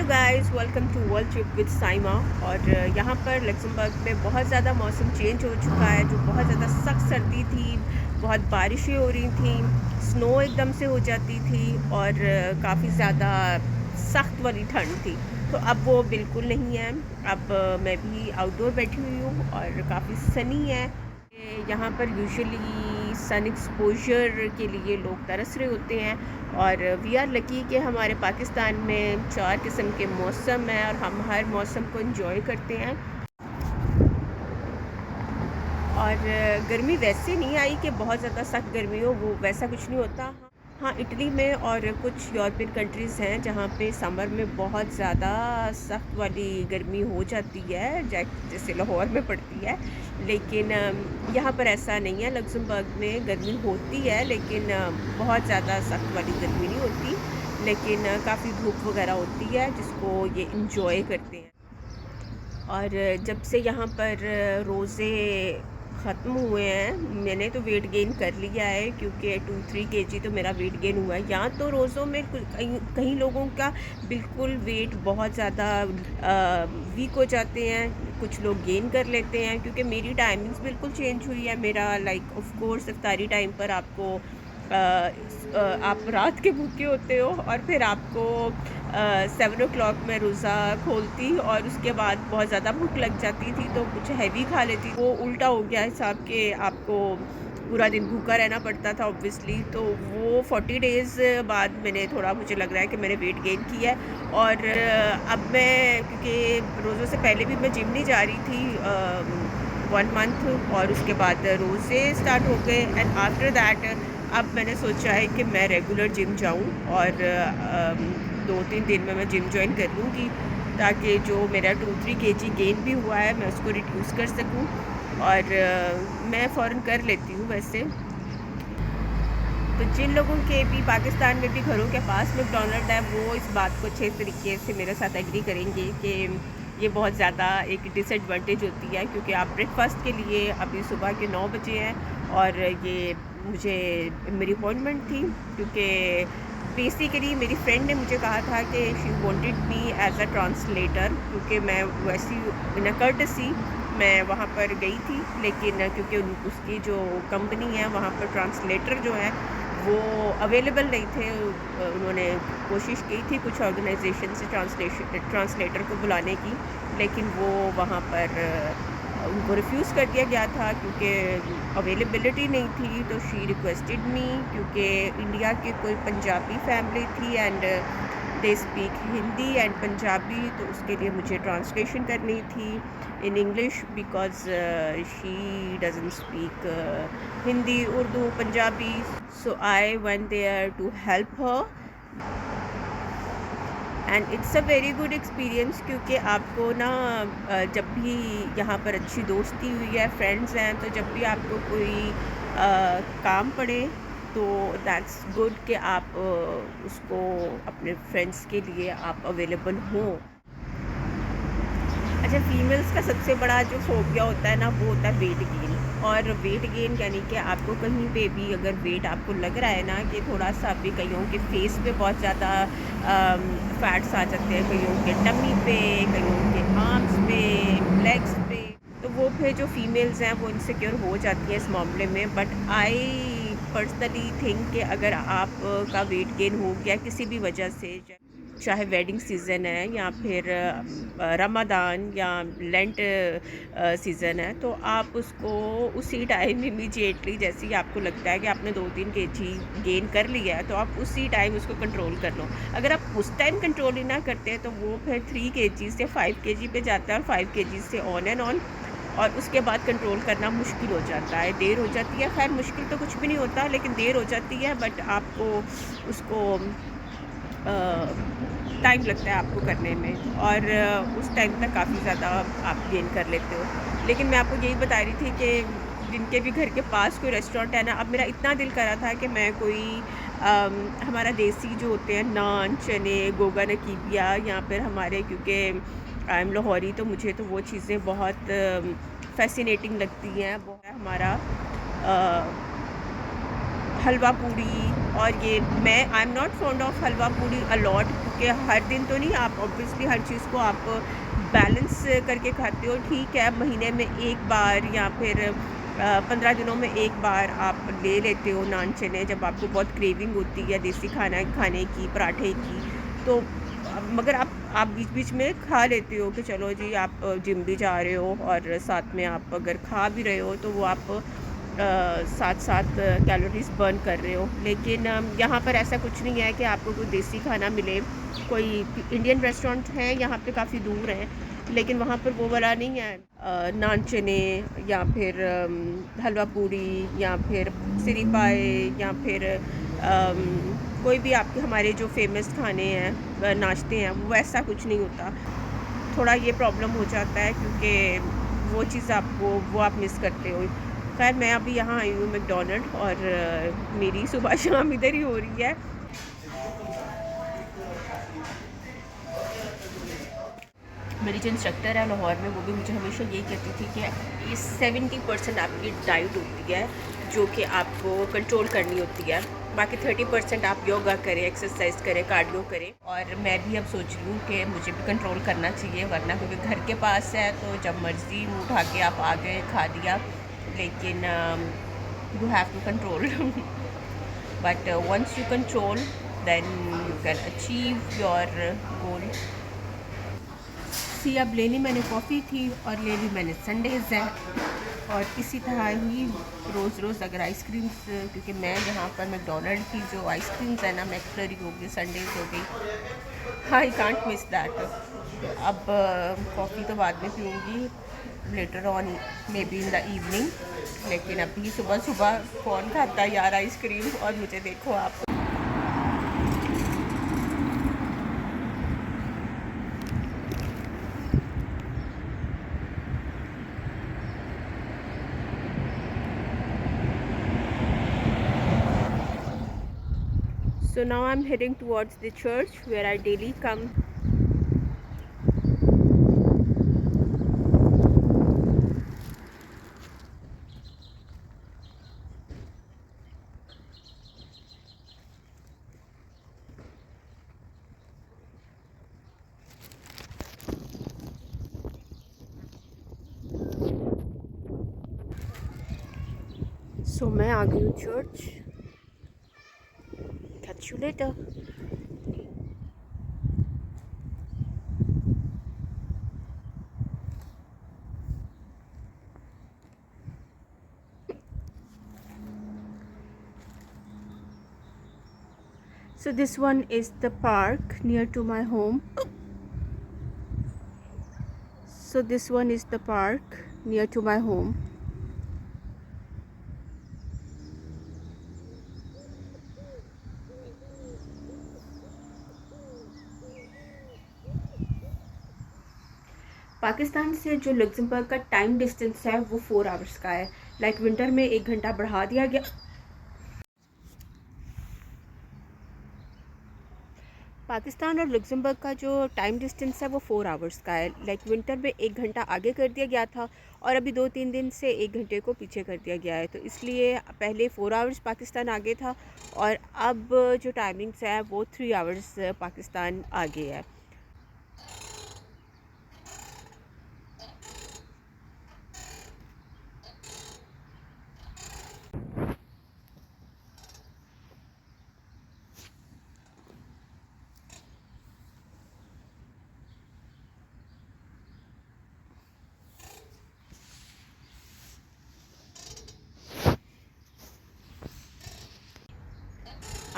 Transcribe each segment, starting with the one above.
Guys, welcome to world trip with Saima. और यहाँ पर लक्समबर्ग में बहुत ज़्यादा मौसम चेंज हो चुका है। जो बहुत ज़्यादा सख्त सर्दी थी, बहुत बारिशें हो रही थी, स्नो एकदम से हो जाती थी और काफ़ी ज़्यादा सख्त वाली ठंड थी। तो अब वो बिल्कुल नहीं है। अब मैं भी आउटडोर बैठी हुई हूँ और काफ़ी सनी है। यहाँ पर यूजुअली सन एक्सपोजर के लिए लोग तरस रहे होते हैं और वी आर लकी कि हमारे पाकिस्तान में 4 किस्म के मौसम हैं और हम हर मौसम को एंजॉय करते हैं। और गर्मी वैसे नहीं आई कि बहुत ज़्यादा सख्त गर्मी हो, वो वैसा कुछ नहीं होता। हाँ, इटली में और कुछ यूरोपियन कंट्रीज़ हैं जहाँ पे समर में बहुत ज़्यादा सख्त वाली गर्मी हो जाती है, जैसे लाहौर में पड़ती है। लेकिन यहाँ पर ऐसा नहीं है। लक्समबर्ग में गर्मी होती है लेकिन बहुत ज़्यादा सख्त वाली गर्मी नहीं होती, लेकिन काफ़ी धूप वगैरह होती है जिसको ये इंजॉय करते हैं। और जब से यहाँ पर रोज़े ख़त्म हुए हैं, मैंने तो वेट गेन कर लिया है क्योंकि 2-3 केजी तो मेरा वेट गेन हुआ है। यहाँ तो रोज़ों में कहीं कहीं लोगों का बिल्कुल वेट बहुत ज़्यादा वीक हो जाते हैं, कुछ लोग गेन कर लेते हैं क्योंकि मेरी टाइमिंग्स बिल्कुल चेंज हुई है। मेरा लाइक ऑफ कोर्स इफ्तारी टाइम पर आपको आप रात के भूखे होते हो और फिर आपको 7 o'clock में रोज़ा खोलती और उसके बाद बहुत ज़्यादा भूख लग जाती थी तो कुछ हैवी खा लेती। वो उल्टा हो गया हिसाब के आपको पूरा दिन भूखा रहना पड़ता था ऑब्वियसली। तो वो 40 डेज़ बाद मैंने थोड़ा, मुझे लग रहा है कि मैंने वेट गेन किया है। और अब मैं, क्योंकि रोज़ों से पहले भी मैं जिम नहीं जा रही थी 1 मंथ और उसके बाद रोज़े स्टार्ट हो गए एंड आफ्टर दैट अब मैंने सोचा है कि मैं रेगुलर जिम जाऊँ और 2-3 दिन में मैं जिम जॉइन कर लूँगी ताकि जो मेरा 2-3 केजी गेन भी हुआ है मैं उसको रिड्यूस कर सकूँ। और मैं फ़ौरन कर लेती हूँ वैसे। तो जिन लोगों के भी पाकिस्तान में भी घरों के पास मैकडॉनल्ड है, वो इस बात को अच्छे तरीके से मेरे साथ एग्री करेंगे कि ये बहुत ज़्यादा एक डिसएडवांटेज होती है क्योंकि आप ब्रेकफास्ट के लिए अभी सुबह के 9 बजे हैं और ये मुझे मेरी अपॉइंटमेंट थी क्योंकि बेसिकली मेरी फ्रेंड ने मुझे कहा था कि she wanted me as a translator, क्योंकि मैं वैसी इन अ कर्टसी मैं वहाँ पर गई थी। लेकिन क्योंकि उसकी जो कंपनी है वहाँ पर ट्रांसलेटर जो है वो अवेलेबल नहीं थे। उन्होंने कोशिश की थी कुछ ऑर्गेनाइजेशन से ट्रांसलेटर को बुलाने की, लेकिन वो वहाँ पर उनको रिफ्यूज़ कर दिया गया था क्योंकि अवेलेबिलिटी नहीं थी। तो शी रिक्वेस्टेड मी, क्योंकि इंडिया की कोई पंजाबी फैमिली थी and they speak Hindi and Punjabi, तो उसके लिए मुझे ट्रांसलेशन करनी थी in English because she doesn't speak Hindi, Urdu, Punjabi. So I went there to help her and it's a very good experience क्योंकि आपको ना जब भी यहाँ पर अच्छी दोस्ती हुई है, फ्रेंड्स हैं, तो जब भी आपको कोई काम पड़े तो दैट्स गुड कि आप उसको अपने फ्रेंड्स के लिए आप अवेलेबल हों। अच्छा, फीमेल्स का सबसे बड़ा जो फोबिया होता है ना, वो होता है वेट गेन। और वेट गेन यानी कि आपको कहीं पे भी अगर वेट आपको लग रहा है ना कि थोड़ा सा भी, कईयों के फेस पे बहुत ज़्यादा फैट्स आ जाते हैं, कईयों के टमी पे, कईयों के आर्म्स पे, लेग्स पे, तो वो फिर जो फीमेल्स हैं वो इनसिक्योर हो जाती हैं इस मामले में। बट आई पर्सनली थिंक कि अगर आप का वेट गेन हो गया किसी भी वजह से, चाहे वेडिंग सीज़न है या फिर रमज़ान या लेंट सीज़न है, तो आप उसको उसी टाइम इमीडिएटली, जैसे ही आपको लगता है कि आपने 2-3 केजी गेन कर लिया है, तो आप उसी टाइम उसको कंट्रोल कर लो। अगर आप उस टाइम कंट्रोल ही ना करते हैं तो वो फिर 3 केजी से 5 केजी पे जाता है और 5 केजी से ऑन एंड ऑन, और उसके बाद कंट्रोल करना मुश्किल हो जाता है, देर हो जाती है। खैर, मुश्किल तो कुछ भी नहीं होता लेकिन देर हो जाती है, बट आपको उसको टाइम लगता है आपको करने में, और उस टाइम तक काफ़ी ज़्यादा आप गेन कर लेते हो। लेकिन मैं आपको यही बता रही थी कि जिनके भी घर के पास कोई रेस्टोरेंट है ना, अब मेरा इतना दिल कर रहा था कि मैं कोई हमारा देसी जो होते हैं नान, चने, गोगा नकीबिया, या फिर हमारे, क्योंकि आई एम लाहौरी तो मुझे तो वो चीज़ें बहुत फैसिनेटिंग लगती हैं। वो है हमारा हलवा पूड़ी और ये मैं I am not fond of halwa puri a lot, क्योंकि हर दिन तो नहीं, आप ऑब्वियसली हर चीज़ को आप बैलेंस करके खाते हो। ठीक है, महीने में एक बार या फिर 15 दिनों में एक बार आप ले लेते हो नान चने, जब आपको बहुत क्रेविंग होती है देसी खाना खाने की, पराठे की। तो मगर आप बीच बीच में खा लेते हो कि चलो जी, आप जिम भी जा रहे हो और साथ में आप अगर खा भी रहे हो तो वो आप साथ साथ कैलोरीज बर्न कर रहे हो। लेकिन यहाँ पर ऐसा कुछ नहीं है कि आपको कोई देसी खाना मिले। कोई इंडियन रेस्टोरेंट हैं यहाँ पे, काफ़ी दूर हैं, लेकिन वहाँ पर वो वाला नहीं है। नान चने या फिर हलवा पूड़ी या फिर सिरी पाए या फिर कोई भी आपके हमारे जो फेमस खाने हैं, नाश्ते हैं, वो ऐसा कुछ नहीं होता। थोड़ा ये प्रॉब्लम हो जाता है क्योंकि वो चीज़ आपको वो आप मिस करते हो। खैर, मैं अभी यहाँ आई हूँ मैकडॉनल्ड, और मेरी सुबह शाम इधर ही हो रही है। मेरी जो इंस्ट्रक्टर है लाहौर में, वो भी मुझे हमेशा यही कहती थी कि 70% आपकी डाइट होती है जो कि आपको कंट्रोल करनी होती है, बाकी 30% आप योगा करें, एक्सरसाइज करें, कार्डियो करें। और मैं भी अब सोच रही हूँ कि मुझे भी कंट्रोल करना चाहिए, वरना क्योंकि घर के पास है तो जब मर्ज़ी मुँह उठा के आप आ गए, खा दिया। लेकिन you have to control but once you control then you can achieve your goal. See, अब लेनी मैंने कॉफ़ी थी और ले ली मैंने संडेज़ है। और इसी तरह ही रोज़ रोज़ अगर आइसक्रीम्स, क्योंकि मैं यहाँ पर मैकडॉनल्ड की जो आइसक्रीम्स है ना, मैकफ्लरी हो गई, संडेज़ हो गई, आई कांट मिस दैट। अब कॉफ़ी तो बाद में पीऊँगी, later on maybe in the evening. लेकिन अभी सुबह सुबह कौन खाता है यार आइसक्रीम। और मुझे देखो आप, so now I'm heading towards the church where I daily come. So मैं आ गई हूँ church. Catch you later. So this one is the park near to my home. So this one is the park near to my home. Pakistan से जो Luxembourg का time distance है वो 4 hours का है। लाइक विंटर में 1 घंटा बढ़ा दिया गया। पाकिस्तान और लग्जमबर्ग का जो टाइम डिस्टेंस है वो 4 आवर्स का है। लाइक विंटर में 1 घंटा आगे कर दिया गया था और अभी 2-3 दिन से 1 घंटे को पीछे कर दिया गया है। तो इसलिए पहले 4 आवर्स पाकिस्तान आगे था और अब जो टाइमिंग्स है वो 3 आवर्स पाकिस्तान आगे है।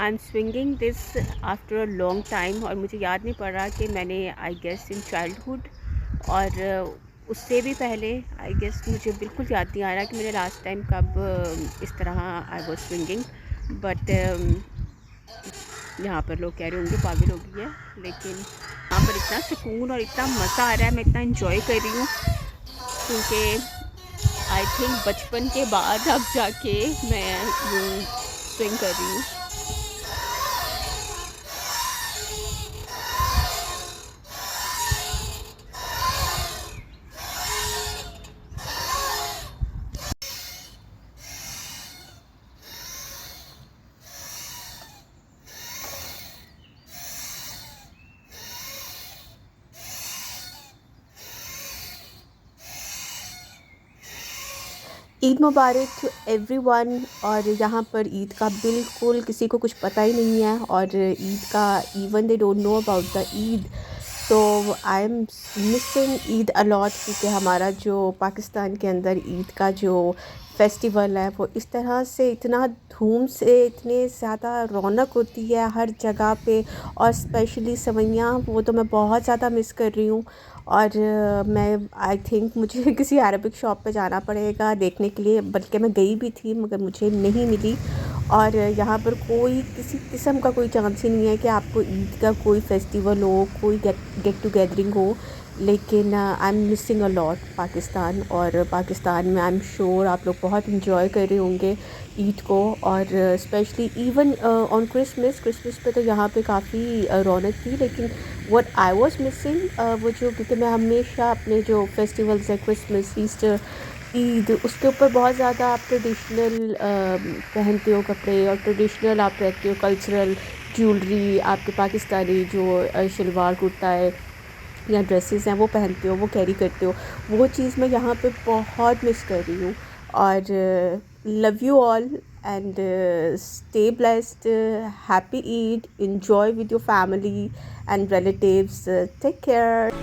I am swinging this after a long time और मुझे याद नहीं पड़ रहा कि मैंने आई गेस इन चाइल्डहुड और उससे भी पहले आई गेस मुझे बिल्कुल याद नहीं आ रहा कि मैंने लास्ट टाइम कब इस तरह आई वॉज स्विंगिंग। बट यहाँ पर लोग कह रहे होंगे पागल हो गई है, लेकिन यहाँ पर इतना सुकून और इतना मज़ा आ रहा है, मैं इतना इन्जॉय कर रही हूँ क्योंकि आई थिंक बचपन के बाद अब जाके मैं स्विंग कर रही हूँ। ईद मुबारक टू एवरीवन। और यहाँ पर ईद का बिल्कुल किसी को कुछ पता ही नहीं है, और ईद का even they don't know about the Eid. तो I am missing Eid a lot, क्योंकि हमारा जो पाकिस्तान के अंदर ईद का जो फेस्टिवल है वो इस तरह से इतना धूम से, इतने ज़्यादा रौनक होती है हर जगह पे, और स्पेशली सेवइयाँ, वो तो मैं बहुत ज़्यादा मिस कर रही हूँ। और मैं आई थिंक मुझे किसी अरबिक शॉप पे जाना पड़ेगा देखने के लिए, बल्कि मैं गई भी थी मगर मुझे नहीं मिली। और यहाँ पर कोई किसी किस्म का कोई चांस ही नहीं है कि आपको ईद का कोई फेस्टिवल हो, कोई गेट टुगेदरिंग हो। लेकिन आई am missing a lot Pakistan. और पाकिस्तान में आई एम श्योर आप लोग बहुत इंजॉय कर रहे होंगे ईद को। और स्पेशली इवन ऑन क्रिसमस पे तो यहाँ पे काफ़ी रौनक थी। लेकिन व्हाट आई वाज मिसिंग, वो जो, क्योंकि मैं हमेशा अपने जो फेस्टिवल्स हैं क्रिसमस, ईस्टर, ईद, उसके ऊपर बहुत ज़्यादा आप ट्रेडिशनल पहनते हो कपड़े, और ट्रेडिशनल आप रहते हो, कल्चरल ज्वेलरी, आपके पाकिस्तानी जो शलवार कुर्ता है या ड्रेसेस हैं वो पहनते हो, वो कैरी करते हो। वो चीज़ मैं यहाँ पे बहुत मिस कर रही हूँ। और love you all and stay blessed, happy Eid, enjoy with your family and relatives, take care.